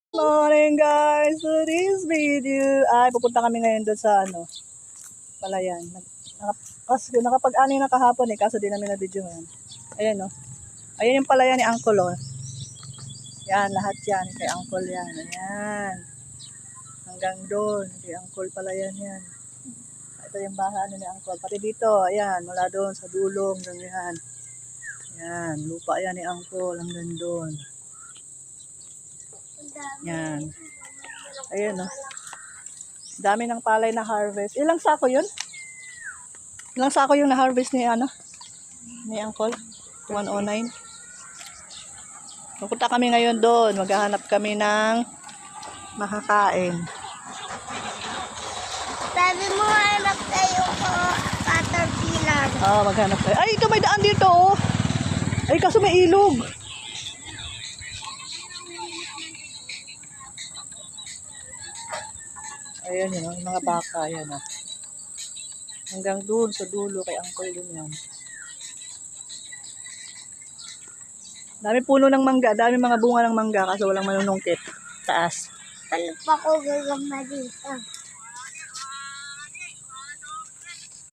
Morning guys! So this video ay pupunta kami ngayon doon sa palayan. Nakapag-ani na kahapon kaso di namin na-video ngayon. Ayan Ayan yung palayan ni Uncle Yan, lahat yan. Kay Uncle yan. Ayan. Hanggang doon. Kay Uncle palayan yan. Ito yung bahay ni Uncle. Pati dito, ayan. Mula doon sa dulong. Ganyan. Ayan. Lupa yan ni Uncle. Hanggang doon. Yan. Ayan Dami ng palay na harvest. Ilang sako yun? Ilang sako yung na-harvest ni ni Uncle? 109. Pupunta kami ngayon doon. Maghahanap kami ng makakain. Sabi mo, hanap tayo ko caterpillar. Maghanap tayo. Ay, ito may daan dito Ay, kaso may ilog. Ayan yung mga baka. Ayan Hanggang doon sa dulo kay Uncle din yan. Dami puno ng mangga. Dami mga bunga ng mangga kaso walang manunungkit. Taas. Ano pa ko gagamba dito?